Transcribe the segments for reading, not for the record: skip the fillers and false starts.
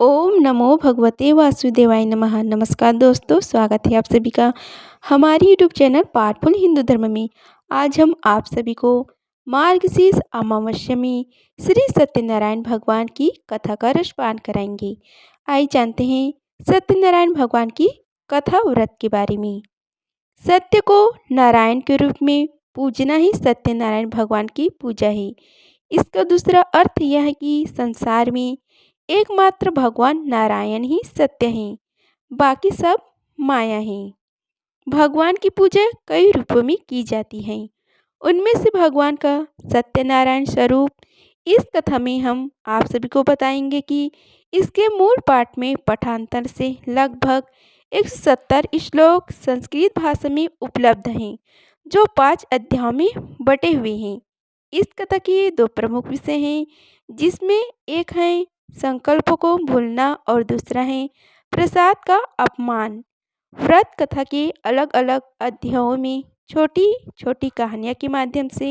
ओम नमो भगवते वासुदेवाय नमः। नमस्कार दोस्तों, स्वागत है आप सभी का हमारे यूट्यूब चैनल पाठफुल हिंदू धर्म में। आज हम आप सभी को मार्गशीर्ष अमावस्या में श्री सत्यनारायण भगवान की कथा का रसपान कराएंगे। आइए जानते हैं सत्यनारायण भगवान की कथा व्रत के बारे में। सत्य को नारायण के रूप में पूजना ही सत्यनारायण भगवान की पूजा है। इसका दूसरा अर्थ यह है कि संसार में एकमात्र भगवान नारायण ही सत्य हैं, बाकी सब माया है। भगवान की पूजा कई रूपों में की जाती है। उनमें से भगवान का सत्यनारायण स्वरूप इस कथा में हम आप सभी को बताएंगे कि इसके मूल पाठ में पठान्तर से लगभग 170 श्लोक संस्कृत भाषा में उपलब्ध हैं, जो 5 अध्यायों में बटे हुए हैं। इस कथा के 2 प्रमुख विषय हैं, जिसमें एक है संकल्प को भूलना और दूसरा है प्रसाद का अपमान। व्रत कथा के अलग अलग अध्यायों में छोटी छोटी कहानियाँ के माध्यम से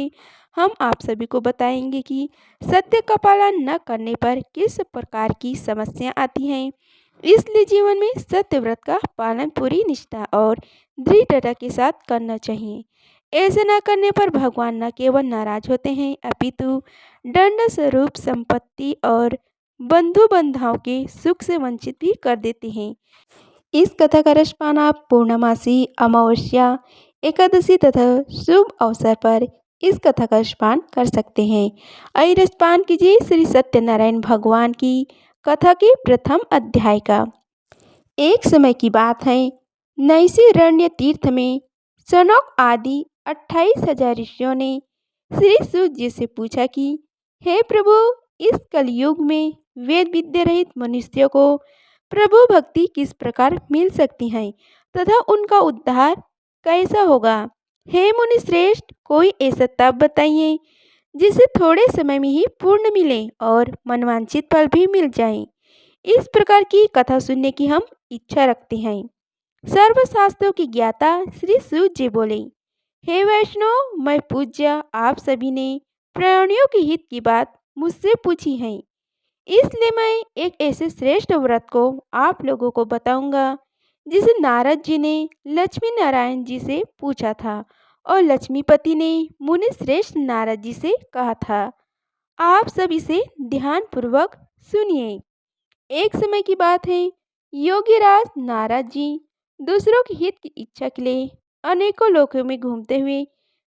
हम आप सभी को बताएंगे कि सत्य का पालन न करने पर किस प्रकार की समस्या आती हैं। इसलिए जीवन में सत्य व्रत का पालन पूरी निष्ठा और दृढ़ता के साथ करना चाहिए। ऐसे न करने पर भगवान न केवल नाराज होते हैं, अपितु दंड स्वरूप संपत्ति और बंधु बंधाओं के सुख से वंचित भी कर देते हैं। इस कथा का रसपान आप पूर्णमासी, अमावस्या, एकादशी तथा शुभ अवसर पर इस कथा का रसपान कर सकते हैं। आइए रसपान कीजिए श्री सत्यनारायण भगवान की कथा के प्रथम अध्याय का। एक समय की बात है, नैषिरण्य तीर्थ में सनौक आदि 28,000 ऋषियों ने श्री सूत जी से पूछा कि हे प्रभु, इस कलयुग में वेद विद्या रहित मनुष्यों को प्रभु भक्ति किस प्रकार मिल सकती है तथा उनका उद्धार कैसा होगा। हे मुनि श्रेष्ठ, कोई ऐसा तप बताइए जिसे थोड़े समय में ही पूर्ण मिले और मनवांछित फल भी मिल जाए। इस प्रकार की कथा सुनने की हम इच्छा रखते हैं। सर्वशास्त्रों की ज्ञाता श्री सूत जी बोले, हे वैष्णव, मैं पूज्य आप सभी ने प्राणियों के हित की बात मुझसे पूछी है, इसलिए मैं एक ऐसे श्रेष्ठ व्रत को आप लोगों को बताऊंगा जिसे नारद जी ने लक्ष्मी नारायण जी से पूछा था और लक्ष्मीपति ने मुनि श्रेष्ठ नारद जी से कहा था। आप सब इसे ध्यानपूर्वक सुनिए। एक समय की बात है, योगीराज नारद जी दूसरों के हित की इच्छा के लिए अनेकों लोकों में घूमते हुए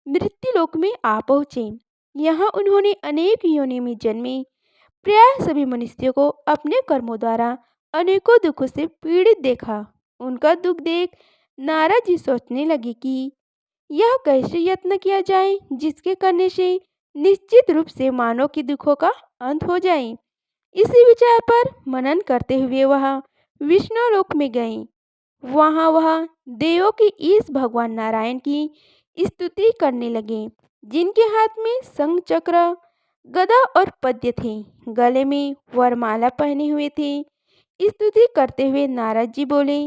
मृत्यु लोक में आ पहुँचे। यहाँ उन्होंने अनेक योनि में जन्मे प्राय सभी मनुष्यों को अपने कर्मों द्वारा अनेकों दुखों से पीड़ित देखा। उनका दुख देख नारद जी सोचने लगे कि यह कैसे यत्न किया जाए जिसके करने से निश्चित रूप से मानव के दुखों का अंत हो जाए। इसी विचार पर मनन करते हुए वह विष्णु लोक में गए। वहाँ वह देवों की इस भगवान नारायण की स्तुति करने लगे, जिनके हाथ में शंख चक्र, गदा और पद्य थे, गले में वरमाला पहने हुए थे। स्तुति करते हुए नारद जी बोले,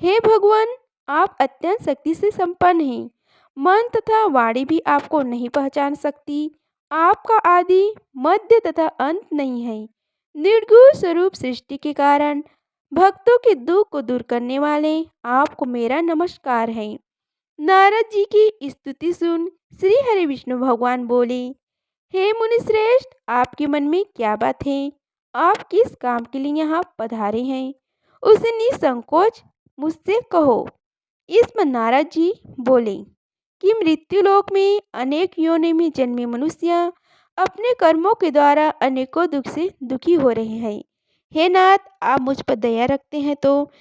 हे भगवान, आप अत्यंत शक्ति से संपन्न हैं। मन तथा वाणी भी आपको नहीं पहचान सकती। आपका आदि, मध्य तथा अंत नहीं है। निर्गुण स्वरूप सृष्टि के कारण भक्तों के दुख को दूर करने वाले आपको मेरा नमस्कार है। नारद जी की स्तुति सुन श्री हरि विष्णु भगवान बोले, हे मुनि श्रेष्ठ, आपके मन में क्या बात है? आप किस काम के लिए यहाँ पधारे हैं? उसे निसंकोच मुझसे कहो। इस पर नारद जी बोले कि मृत्युलोक में अनेक योनि में जन्मे मनुष्य अपने कर्मों के द्वारा अनेकों दुख से दुखी हो रहे हैं। हे नाथ, आप मुझ पर दया रखते हैं तो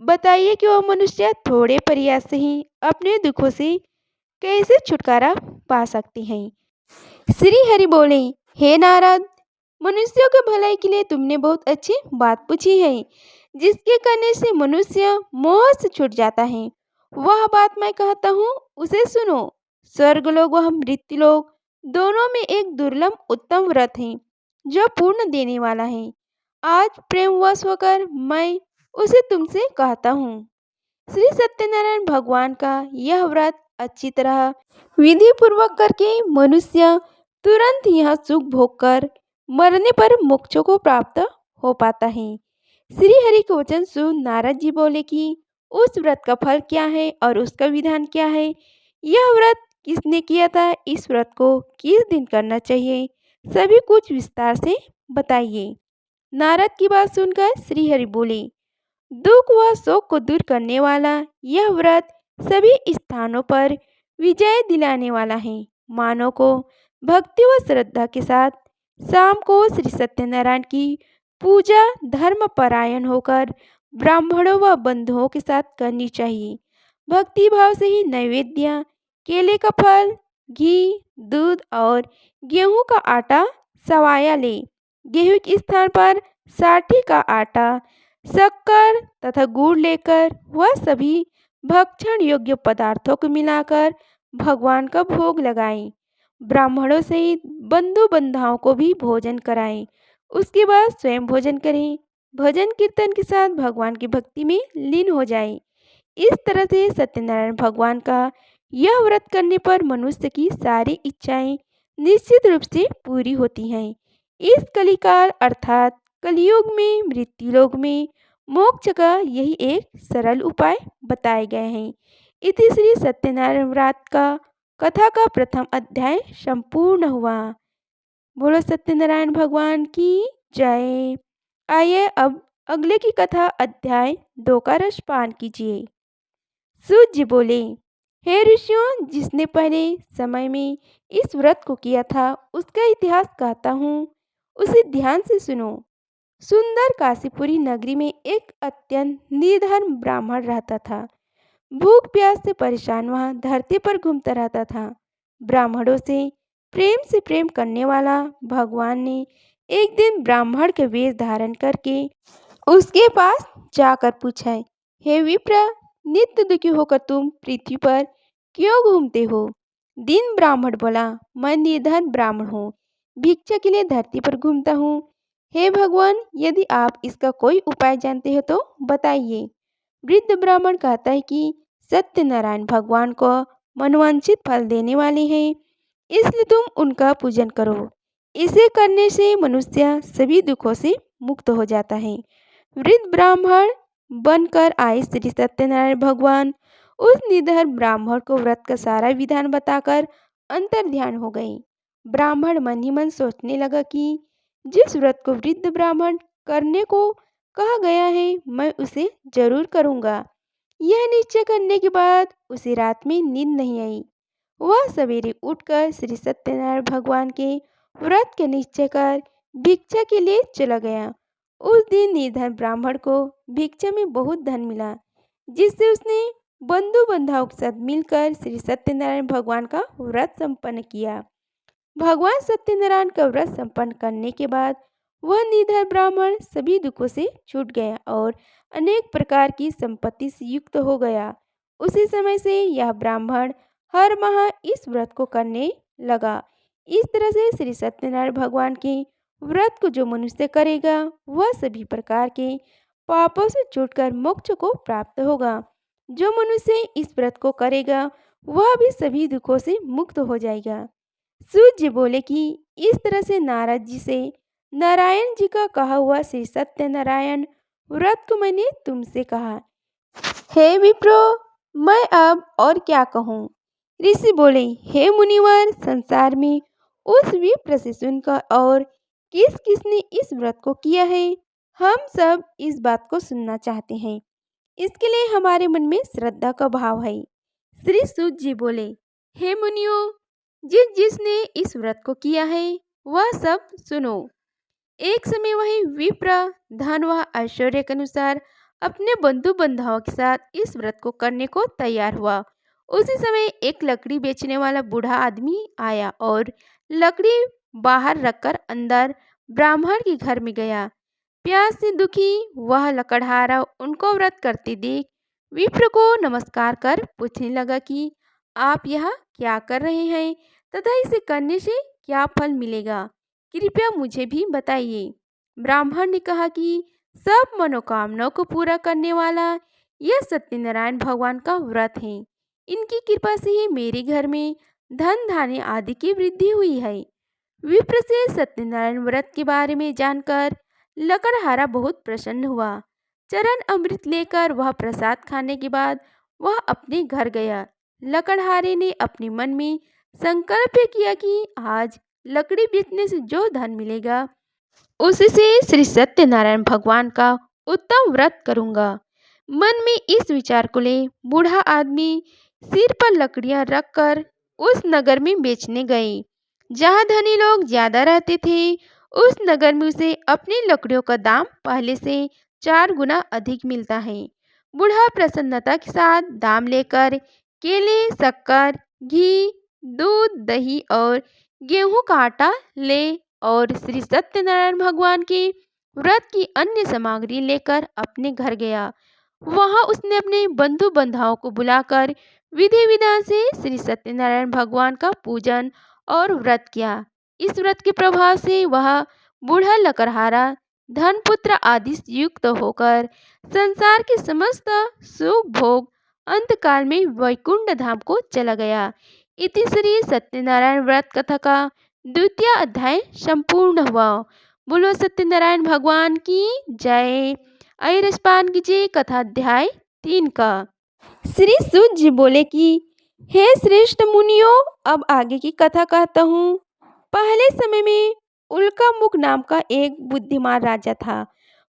बताइए कि वह मनुष्य थोड़े प्रयास से ही अपने दुखों से कैसे छुटकारा पा सकते हैं। श्री हरि बोले, हे नारद, मनुष्यों के भलाई के लिए तुमने बहुत अच्छी बात पूछी है, जिसके करने से मनुष्य मोह से छूट जाता है। वह बात मैं कहता हूँ, उसे सुनो। स्वर्गलोक व मृत्युलोक दोनों में एक दुर्लभ उत्तम व्रत है, जो पूर्ण देने वाला है। आज प्रेमवश होकर मैं उसे तुमसे कहता हूँ। श्री सत्यनारायण भगवान का यह व्रत अच्छी तरह विधि पूर्वक करके मनुष्य तुरंत यह सुख भोग कर मरने पर मोक्ष को प्राप्त हो पाता है। श्री हरि के वचन सुन नारद जी बोले कि उस व्रत का फल क्या है और उसका विधान क्या है। यह व्रत किसने किया था, इस व्रत को किस दिन करना चाहिए, सभी कुछ विस्तार से बताइए। नारद की बात सुनकर श्री हरि बोले, दुख व शोक को दूर करने वाला यह व्रत सभी स्थानों पर विजय दिलाने वाला है। मानव को भक्ति व श्रद्धा के साथ शाम को श्री सत्यनारायण की पूजा धर्म परायण होकर ब्राह्मणों व बंधुओं के साथ करनी चाहिए। भक्ति भाव से ही नैवेद्य, केले का फल, घी, दूध और गेहूं का आटा सवाया ले। गेहूं के स्थान पर साठी का आटा, शक्कर तथा गुड़ लेकर वह सभी भक्षण योग्य पदार्थों को मिलाकर भगवान का भोग लगाएं। ब्राह्मणों सहित बंधु बंधाओं को भी भोजन कराएं। उसके बाद स्वयं भोजन करें। भजन कीर्तन के साथ भगवान की भक्ति में लीन हो जाएं। इस तरह से सत्यनारायण भगवान का यह व्रत करने पर मनुष्य की सारी इच्छाएं निश्चित रूप से पूरी होती हैं। इस कलिकाल अर्थात कलयुग में मृत्युलोक में मोक्ष का यही एक सरल उपाय बताए गए हैं। इति श्री सत्यनारायण व्रत का कथा का प्रथम अध्याय संपूर्ण हुआ। बोलो सत्यनारायण भगवान की जय। आइए अब अगले की कथा अध्याय 2 का रसपान कीजिए। सूत जी बोले, हे ऋषियों, जिसने पहले समय में इस व्रत को किया था उसका इतिहास कहता हूँ, उसे ध्यान से सुनो। सुंदर काशीपुरी नगरी में एक अत्यंत निर्धर्म ब्राह्मण रहता था। भूख प्यास से परेशान वह धरती पर घूमता रहता था। ब्राह्मणों से प्रेम करने वाला भगवान ने एक दिन ब्राह्मण के वेश धारण करके उसके पास जाकर पूछा, हे विप्र, नित्य दुखी होकर तुम पृथ्वी पर क्यों घूमते हो? दीन ब्राह्मण बोला, मैं निर्धन ब्राह्मण हूँ, भिक्षा के लिए धरती पर घूमता हूँ। हे भगवान, यदि आप इसका कोई उपाय जानते हो तो बताइए। वृद्ध ब्राह्मण कहता है कि सत्यनारायण भगवान को मनवांछित फल देने वाले हैं, इसलिए तुम उनका पूजन करो। इसे करने से मनुष्य सभी दुखों से मुक्त हो जाता है। वृद्ध ब्राह्मण बनकर आए श्री सत्यनारायण भगवान उस निधर ब्राह्मण को व्रत का सारा विधान बताकर अंतर ध्यान हो गए। ब्राह्मण मन ही मन सोचने लगा कि जिस व्रत को वृद्ध ब्राह्मण करने को कहा गया है, मैं उसे जरूर करूँगा। यह निश्चय करने के बाद उसे रात में नींद नहीं आई। वह सवेरे उठकर श्री सत्यनारायण भगवान के व्रत के निश्चय कर भिक्षा के लिए चला गया। उस दिन निर्धन ब्राह्मण को भिक्षा में बहुत धन मिला, जिससे उसने बंधु बंधुओं के साथ मिलकर श्री सत्यनारायण भगवान का व्रत संपन्न किया। भगवान सत्यनारायण का व्रत संपन्न करने के बाद वह निधन ब्राह्मण सभी दुखों से छूट गया और अनेक प्रकार की संपत्ति से युक्त हो गया। उसी समय से यह ब्राह्मण हर माह इस व्रत को करने लगा। इस तरह से श्री सत्यनारायण भगवान के व्रत को जो मनुष्य करेगा वह सभी प्रकार के पापों से छूटकर मोक्ष को प्राप्त होगा। जो मनुष्य इस व्रत को करेगा वह भी सभी दुखों से मुक्त हो जाएगा। सूत जी बोले कि इस तरह से नारद जी से नारायण जी का कहा हुआ श्री सत्यनारायण व्रत को मैंने तुमसे कहा। हे विप्रो, मैं अब और क्या कहूँ? ऋषि बोले, हे मुनिवर, संसार में उस विप्र से सुनकर और किस किसने इस व्रत को किया है, हम सब इस बात को सुनना चाहते हैं। इसके लिए हमारे मन में श्रद्धा का भाव है। श्री सूत जी बोले, हे मुनियों, जिसने इस व्रत को किया है वह सब सुनो। एक समय वही विप्र धन व ऐश्वर्य के अनुसार अपने बंधु बंधुओं के साथ इस व्रत को करने को तैयार हुआ। उसी समय एक लकड़ी बेचने वाला बूढ़ा आदमी आया और लकड़ी बाहर रखकर अंदर ब्राह्मण के घर में गया। प्यास से दुखी वह लकड़हारा उनको व्रत करते देख विप्र को नमस्कार कर पूछने लगा कि आप यह क्या कर रहे हैं तथा इसे करने से क्या फल मिलेगा, कृपया मुझे भी बताइए। ब्राह्मण ने कहा कि सब मनोकामनाओं को पूरा करने वाला यह सत्यनारायण भगवान का व्रत है। इनकी कृपा से ही मेरे घर में धन धान्य आदि की वृद्धि हुई है। विप्र से सत्यनारायण व्रत के बारे में जानकर लकड़हारा बहुत प्रसन्न हुआ। चरण अमृत लेकर वह प्रसाद खाने के बाद वह अपने घर गया। लकड़हारे ने अपने मन में संकल्प किया कि आज लकड़ी बेचने से जो धन मिलेगा उससे श्री सत्यनारायण भगवान का उत्तम व्रत करूंगा। मन में इस विचार को ले बूढ़ा आदमी सिर पर लकड़ियां रखकर उस नगर में बेचने गए। जहाँ धनी लोग ज्यादा रहते थे, उस नगर में उसे अपनी लकड़ियों का दाम पहले से 4 गुना अधिक मिलता है। बूढ़ा प्रसन्नता के साथ दाम लेकर केले, शक्कर, घी, दूध, दही और गेहूं का आटा ले और श्री सत्यनारायण भगवान के व्रत की अन्य सामग्री लेकर अपने घर गया। वहां उसने अपने बंधु बांधवों को बुलाकर विधि विधान से श्री सत्यनारायण भगवान का पूजन और व्रत किया। इस व्रत के प्रभाव से वह बूढ़ा लकड़हारा धन पुत्र आदि से युक्त होकर संसार के समस्त सुख भोग अंतकाल में वैकुंठ धाम को चला गया। इति श्री सत्यनारायण व्रत कथा का द्वितीय अध्याय संपूर्ण हुआ। बोलो सत्यनारायण भगवान की जय। आइए रसपान कीजिए कथा अध्याय 3 का। श्री सूत जी बोले कि हे श्रेष्ठ मुनियों, अब आगे की कथा कहता हूँ। पहले समय में उल्कामुख नाम का एक बुद्धिमान राजा था।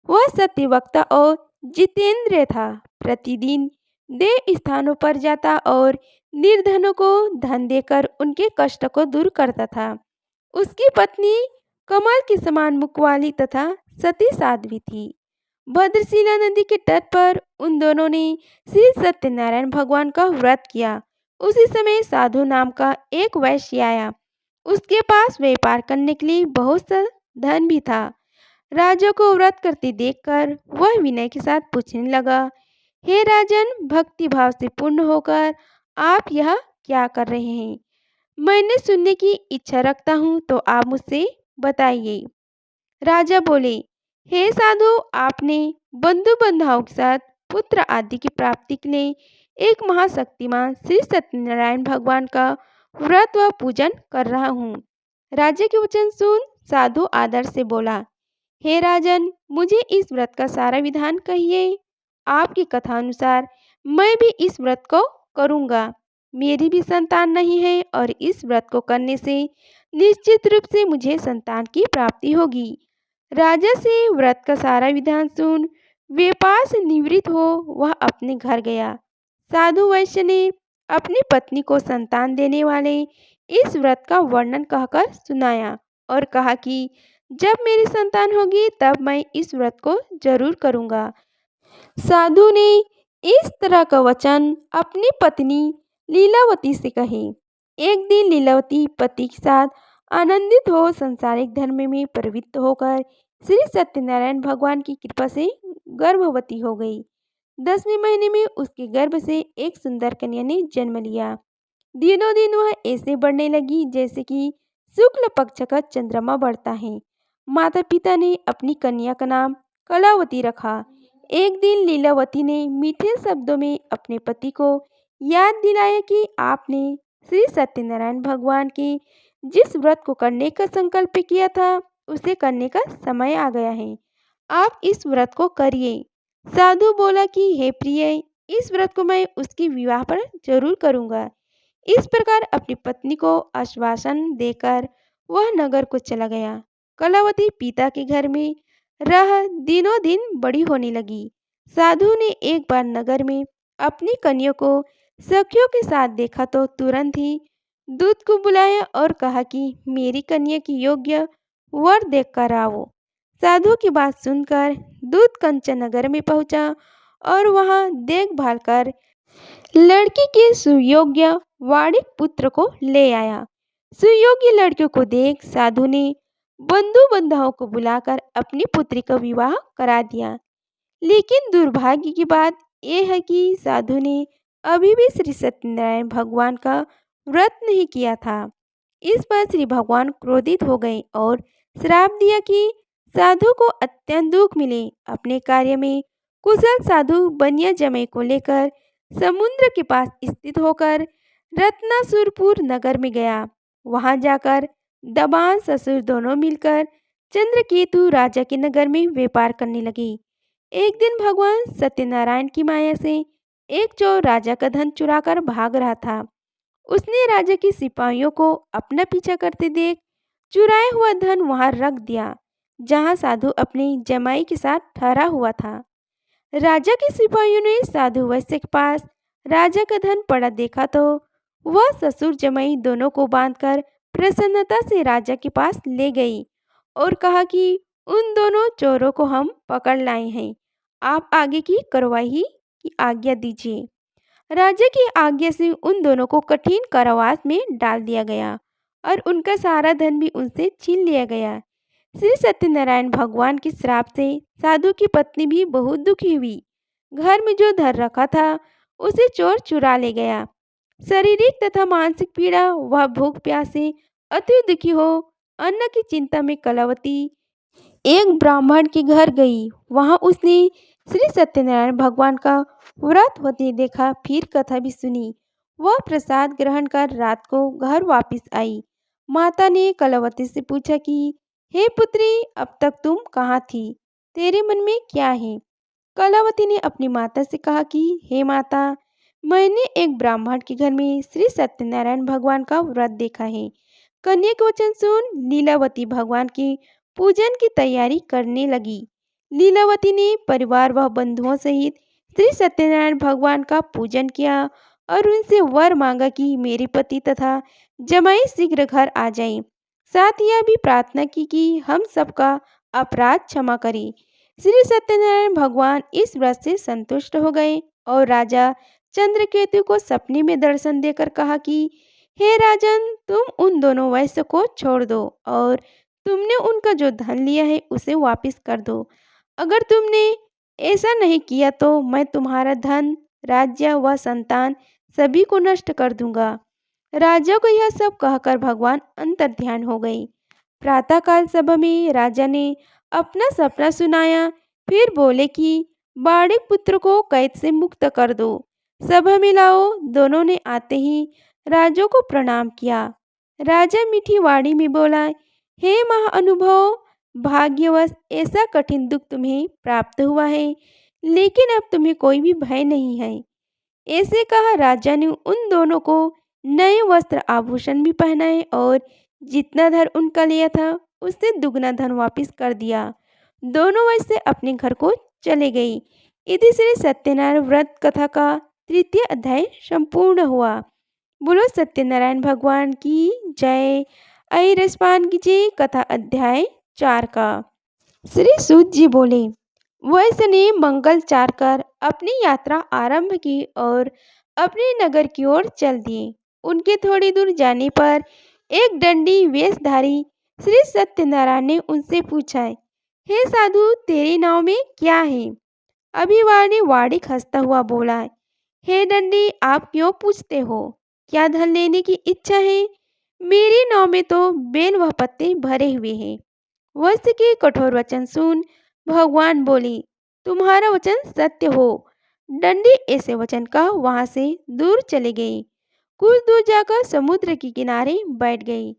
वह सत्यवक्ता और जितेंद्रिय था। प्रतिदिन देव स्थानों पर जाता और निर्धनों को धन देकर उनके कष्ट को दूर करता था। उसकी पत्नी कमल के समान मुख वाली तथा सती साध्वी थी। भद्रशिला नदी के तट पर उन दोनों ने श्री सत्यनारायण भगवान का व्रत किया। उसी समय साधु नाम का एक वैश्य आया। उसके पास व्यापार करने के लिए बहुत सा धन भी था। राजा को व्रत करते देखकर वह विनय के साथ पूछने लगा, हे राजन, भक्ति भाव से पूर्ण होकर आप यह क्या कर रहे हैं? मैंने सुनने की इच्छा रखता हूँ, तो आप मुझसे बताइए। राजा बोले, हे साधु, आपने बंधु बांधवों के साथ पुत्र आदि की प्राप्ति के लिए एक महाशक्तिमान श्री सत्यनारायण भगवान का व्रत व पूजन कर रहा हूँ। राजा के वचन सुन साधु आदर से बोला, हे राजन, मुझे इस व्रत का सारा विधान कहिए। आपकी कथा अनुसार मैं भी इस व्रत को करूँगा। मेरी भी संतान नहीं है और इस व्रत को करने से निश्चित रूप से मुझे संतान की प्राप्ति होगी। राजा से व्रत का सारा विधान सुन व्यापार से निवृत्त हो वह अपने घर गया। साधु वैश्य ने अपनी पत्नी को संतान देने वाले इस व्रत का वर्णन कहकर सुनाया और कहा कि जब मेरी संतान होगी तब मैं इस व्रत को जरूर करूँगा। साधु ने इस तरह का वचन अपनी पत्नी लीलावती से कहे। एक दिन लीलावती पति के साथ आनंदित हो सांसारिक धर्म में प्रवृत्त होकर श्री सत्यनारायण भगवान की कृपा से गर्भवती हो गई। 10वें महीने में उसके गर्भ से एक सुंदर कन्या ने जन्म लिया। दिनों दिन वह ऐसे बढ़ने लगी जैसे कि शुक्ल पक्ष का चंद्रमा बढ़ता है। माता पिता ने अपनी कन्या का नाम कलावती रखा। एक दिन लीलावती ने मीठे शब्दों में अपने पति को याद दिलाया कि आपने श्री सत्यनारायण भगवान के जिस व्रत को करने का संकल्प किया था उसे करने का समय आ गया है। आप इस व्रत को करिए। साधु बोला कि हे प्रिय, इस व्रत को मैं उसके विवाह पर जरूर करूँगा। इस प्रकार अपनी पत्नी को आश्वासन देकर वह नगर को चला गया। कलावती पिता के घर में रह दिनों दिन बड़ी होने लगी। साधु ने एक बार नगर में अपनी कन्या को सखियों के साथ देखा तो तुरंत ही दूत को बुलाया और कहा कि मेरी कन्या की योग्य वर देख कर आओ। साधु की बात सुनकर दूत कंचन नगर में पहुंचा और वहां देखभाल कर लड़की के सुयोग्य वाणिक पुत्र को ले आया। सुयोग्य लड़कियों को देख साधु ने बंधु बांधवों को बुलाकर अपनी पुत्री का विवाह करा दिया। लेकिन दुर्भाग्य की बात यह है कि साधु ने अभी भी श्री सत्यनारायण भगवान का व्रत नहीं किया था। इस पर श्री भगवान क्रोधित हो गए और श्राप दिया कि साधु को अत्यंत दुख मिले। अपने कार्य में कुशल साधु बनिया जमय को लेकर समुद्र के पास स्थित होकर रत्नासुरपुर नगर में गया। वहां जाकर दबान ससुर दोनों मिलकर चंद्रकेतु राजा के नगर में व्यापार करने लगे। एक दिन भगवान सत्यनारायण की माया से एक चोर राजा का धन चुराकर भाग रहा था। उसने राजा के सिपाहियों को अपना पीछा करते देख चुराया हुआ धन वहां रख दिया, जहां साधु अपनी जमाई के साथ ठहरा हुआ था। राजा के सिपाहियों ने साधु वैश्य के पास राजा का धन पड़ा देखा तो वह ससुर जमाई दोनों को बांधकर प्रसन्नता से राजा के पास ले गई और कहा कि उन दोनों चोरों को हम पकड़ लाए हैं, आप आगे की कार्रवाई की आज्ञा दीजिए। राजा की आज्ञा से उन दोनों को कठिन कारावास में डाल दिया गया और उनका सारा धन भी उनसे छीन लिया गया। श्री सत्यनारायण भगवान के श्राप से साधु की पत्नी भी बहुत दुखी हुई। घर में जो धन रखा था उसे चोर चुरा ले गया। शारीरिक तथा मानसिक पीड़ा वह भूख प्यास से अति दुखी हो अन्न की चिंता में कलावती एक ब्राह्मण के घर गई। वहां उसने श्री सत्यनारायण भगवान का व्रत होते देखा, फिर कथा भी सुनी। वह प्रसाद ग्रहण कर रात को घर वापस आई। माता ने कलावती से पूछा कि हे पुत्री, अब तक तुम कहाँ थी? तेरे मन में क्या है? कलावती ने अपनी माता से कहा कि हे माता, मैंने एक ब्राह्मण के घर में श्री सत्यनारायण भगवान का व्रत देखा है। कन्या के वचन सुन लीलावती भगवान के पूजन की तैयारी करने लगी। लीलावती ने परिवार व बंधुओं सहित श्री सत्यनारायण भगवान का पूजन किया और उनसे वर मांगा कि मेरे पति तथा जमाई शीघ्र घर आ जाएं। साथ ही यह भी प्रार्थना की कि हम सबका अपराध क्षमा करें। श्री सत्यनारायण भगवान इस व्रत से संतुष्ट हो गए और राजा चंद्रकेतु को सपने में दर्शन देकर कहा कि हे राजन, तुम उन दोनों वैश्य को छोड़ दो और तुमने उनका जो धन लिया है उसे वापस कर दो। अगर तुमने ऐसा नहीं किया तो मैं तुम्हारा धन, राज्य व संतान सभी को नष्ट कर दूंगा। राजा को यह सब कहकर भगवान अंतर्ध्यान हो गए। प्रातःकाल सभा में राजा ने अपना सपना सुनाया, फिर बोले कि बाड़े पुत्र को कैद से मुक्त कर दो, सभा में लाओ। दोनों ने आते ही राजा को प्रणाम किया। राजा मीठी वाणी में बोला, हे महाअनुभव, भाग्यवश ऐसा कठिन दुख तुम्हें प्राप्त हुआ है, लेकिन अब तुम्हें कोई भी भय नहीं है। ऐसे कहा राजा ने उन दोनों को नए वस्त्र आभूषण भी पहनाए और जितना धन उनका लिया था उससे दुगना धन वापस कर दिया। दोनों वैसे अपने घर को चले गई। इति श्री सत्यनारायण व्रत कथा का तृतीय अध्याय संपूर्ण हुआ। बोलो सत्यनारायण भगवान की जय। आई रसपान कीजिए कथा अध्याय 4 का। श्री सूत जी बोले, वैश्य ने मंगल चार कर अपनी यात्रा आरंभ की और अपने नगर की ओर चल दिए। उनके थोड़ी दूर जाने पर एक दंडी वेशधारी श्री सत्यनारायण ने उनसे पूछा, हे साधु, तेरे नाव में क्या है? अभिवाणी वाड़िक हंसता हुआ बोला, हे दंडी, आप क्यों पूछते हो? क्या धन लेने की इच्छा है? मेरी नाव में तो बेल व पत्ते भरे हुए हैं। वैश्य के कठोर वचन सुन भगवान बोले, तुम्हारा वचन सत्य हो। दंडी ऐसे वचन का वहां से दूर चले गए। कुछ दूर जाकर समुद्र के किनारे बैठ गए।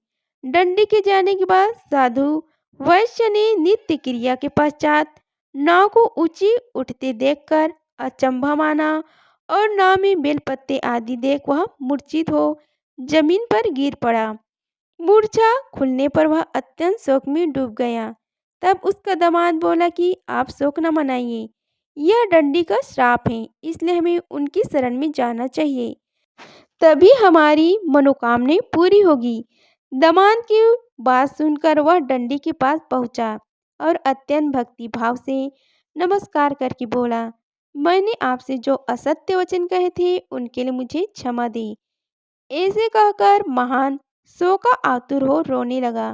दंडी के जाने के बाद साधु वैश्य ने नित्य क्रिया के पश्चात नाव को ऊंची उठते देखकर अचंभा माना और नाव में बेलपत्ते आदि देख वह मूर्छित हो जमीन पर गिर पड़ा। मूर्छा खुलने पर वह अत्यंत शोक में डूब गया। तब उसका दामाद बोला कि आप शोक न मनाइए, यह दंडी का श्राप है, इसलिए हमें उनकी शरण में जाना चाहिए, तभी हमारी मनोकामना पूरी होगी। दामाद की बात सुनकर वह दंडी के पास पहुंचा और अत्यंत भक्ति भाव से नमस्कार करके बोला, मैंने आपसे जो असत्य वचन कहे थे उनके लिए मुझे क्षमा दे। ऐसे कहकर महान शोका आतुर हो रोने लगा।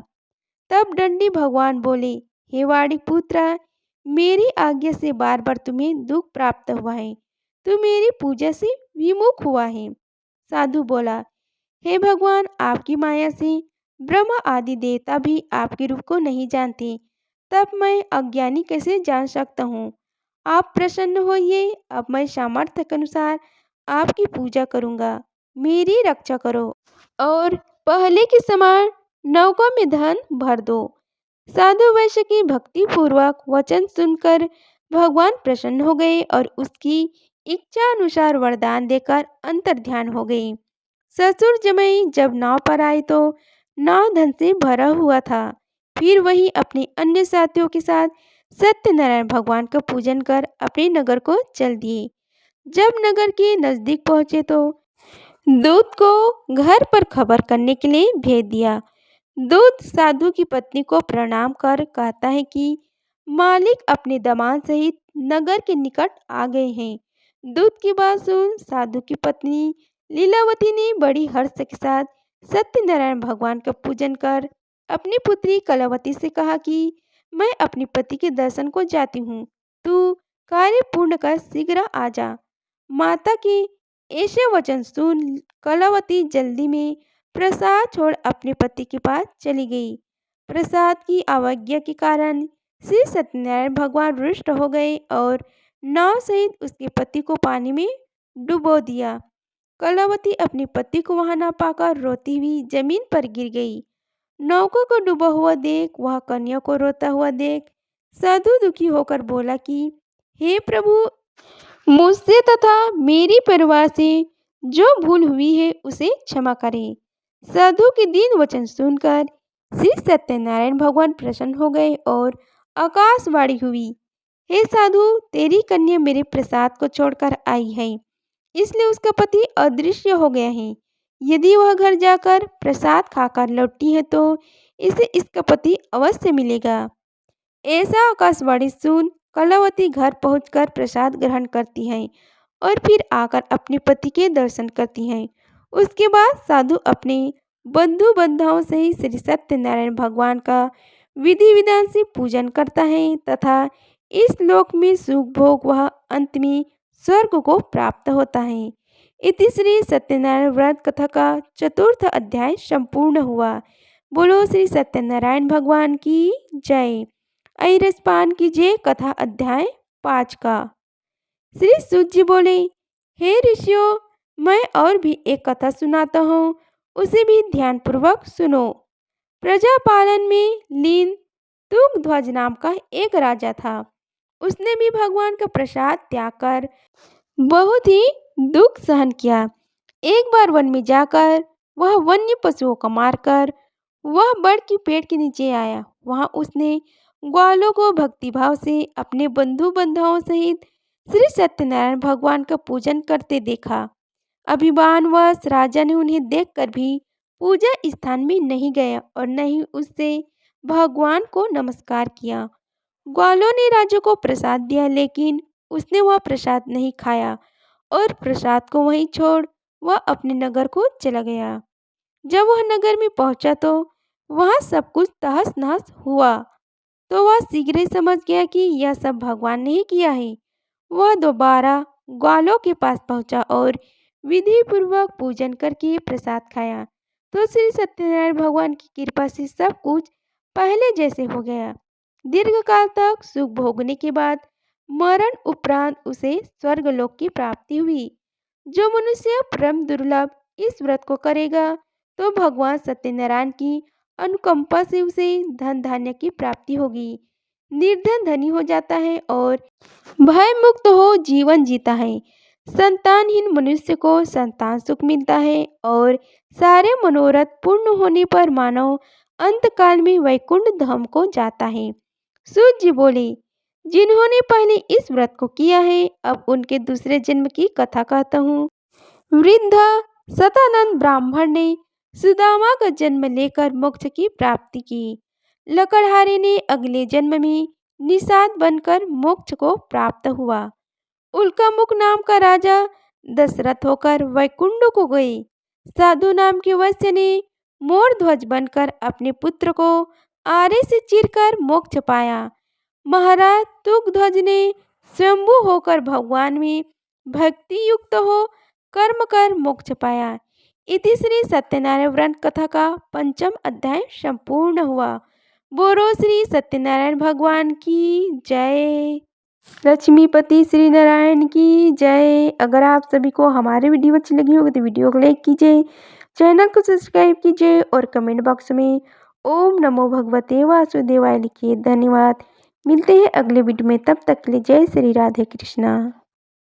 तब दंडी भगवान बोले, हे वाड़ी पुत्र, मेरी आज्ञा से बार बार तुम्हें दुख प्राप्त हुआ है, तू मेरी पूजा से विमुख हुआ है। साधु बोला, हे भगवान, आपकी माया से ब्रह्मा आदि देवता भी आपके रूप को नहीं जानते, तब मैं अज्ञानी कैसे जान सकता हूँ? आप प्रसन्न होइए, अब मैं सामर्थ्य के अनुसार आपकी पूजा करूँगा, मेरी रक्षा करो और पहले के समान नौका में धन भर दो। साधु वैश्य की भक्ति पूर्वक वचन सुनकर भगवान प्रसन्न हो गए और उसकी इच्छा अनुसार वरदान देकर अंतर्ध्यान हो गए। ससुर जमाई जब नाव पर आए तो नाव धन से भरा हुआ था। फिर वही अपने अन्य साथियों के साथ सत्यनारायण भगवान का पूजन कर अपने नगर को चल दिए। जब नगर के नजदीक पहुंचे तो दूत को घर पर खबर करने के लिए भेज दिया। दूत साधु की पत्नी को प्रणाम कर कहता है कि मालिक अपने दामाद सहित नगर के निकट आ गए हैं। दूत की बात सुन साधु की पत्नी लीलावती ने बड़ी हर्ष के साथ सत्यनारायण भगवान का पूजन कर अपनी पुत्री कलावती से कहा कि मैं अपने पति के दर्शन को जाती हूँ, तू कार्य पूर्ण कर शीघ्र आ जा। माता के ऐसे वचन सुन कलावती जल्दी में प्रसाद छोड़ अपने पति के पास चली गई। प्रसाद की अवज्ञा के कारण श्री सत्यनारायण भगवान रुष्ट हो गए और नाव सहित उसके पति को पानी में डुबो दिया। कलावती अपने पति को वहां न पाकर रोती हुई जमीन पर गिर गई। नौका को डूबा हुआ देख वह कन्या को रोता हुआ देख साधु दुखी होकर बोला कि हे प्रभु, मुझसे तथा मेरी परिवार से जो भूल हुई है उसे क्षमा करें। साधु के दीन वचन सुनकर श्री सत्यनारायण भगवान प्रसन्न हो गए और आकाशवाणी हुई, हे साधु, तेरी कन्या मेरे प्रसाद को छोड़कर आई है, इसलिए उसका पति अदृश्य हो गया है। यदि वह घर जाकर प्रसाद खाकर लौटी है तो इसे इसका पति अवश्य मिलेगा। ऐसा आकाशवाणी सुन कलावती घर पहुंचकर प्रसाद ग्रहण करती हैं और फिर आकर अपने पति के दर्शन करती हैं। उसके बाद साधु अपने बंधु बंधुओं से ही श्री सत्यनारायण भगवान का विधि विधान से पूजन करता है तथा इस लोक में सुख भोग वह अंत में स्वर्ग को प्राप्त होता है। इति श्री सत्यनारायण व्रत कथा का चतुर्थ अध्याय संपूर्ण हुआ। बोलो श्री सत्यनारायण भगवान की जय। ऐरसपान की जय कथा अध्याय 5 का। श्री सूत जी बोले, हे ऋषियों, मैं और भी एक कथा सुनाता हूँ, उसे भी ध्यानपूर्वक सुनो। प्रजापालन में लीन तुंगध्वज नाम का एक राजा था। उसने भी भगवान का प्रसाद त्याग कर बहुत ही दुख सहन किया। एक बार वन में जाकर वह वन्य पशुओं को मारकर वह बड़ की पेड़ के नीचे आया। वहां उसने ग्वालों को भक्तिभाव से अपने बंधु बंधुओं सहित श्री सत्यनारायण भगवान का पूजन करते देखा। अभिमानवश राजा ने उन्हें देखकर भी पूजा स्थान में नहीं गया और न ही उससे भगवान को नमस्कार किया। ग्वालों ने राजा को प्रसाद दिया लेकिन उसने वह प्रसाद नहीं खाया और प्रसाद को वहीं छोड़ वह अपने नगर को चला गया। जब वह नगर में पहुंचा तो वहां सब कुछ तहस नहस हुआ, तो वह शीघ्र ही समझ गया कि यह सब भगवान ने ही किया है। वह दोबारा ग्वालों के पास पहुंचा और विधि पूर्वक पूजन करके प्रसाद खाया तो श्री सत्यनारायण भगवान की कृपा से सब कुछ पहले जैसे हो गया। दीर्घ काल तक सुख भोगने के बाद मरण उपरांत उसे स्वर्गलोक की प्राप्ति हुई। जो मनुष्य परम दुर्लभ इस व्रत को करेगा तो भगवान सत्यनारायण की अनुकंपा से उसे धन धान्य की प्राप्ति होगी। निर्धन धनी हो जाता है और भय मुक्त हो जीवन जीता है। संतानहीन मनुष्य को संतान सुख मिलता है और सारे मनोरथ पूर्ण होने पर मानव अंतकाल में वैकुंठ धाम को जाता है। सूत जी बोले, जिन्होंने पहले इस व्रत को किया है अब उनके दूसरे जन्म की कथा कहता हूँ। वृद्ध सतानंद ब्राह्मण ने सुदामा का जन्म लेकर मोक्ष की प्राप्ति की। लकड़हारे ने अगले जन्म में निषाद बनकर मोक्ष को प्राप्त हुआ। उल्कामुख नाम का राजा दशरथ होकर वैकुंठ को गए। साधु नाम के वैश्य ने मोर ध्वज बनकर अपने पुत्र को आरे से चीरकर मोक्ष पाया। महाराज तुंगध्वज ने स्वयंभू होकर भगवान में भक्ति युक्त हो कर्म कर मोक्ष पाया। इति श्री सत्यनारायण व्रत कथा का पंचम अध्याय संपूर्ण हुआ। बोलो श्री सत्यनारायण भगवान की जय। लक्ष्मीपति श्री नारायण की जय। अगर आप सभी को हमारी वीडियो अच्छी लगी होगी तो वीडियो को लाइक कीजिए, चैनल को सब्सक्राइब कीजिए और कमेंट बॉक्स में ओम नमो भगवते वासुदेवाय लिखिए। धन्यवाद। मिलते हैं अगले वीडियो में, तब तक के लिए जय श्री राधे कृष्णा।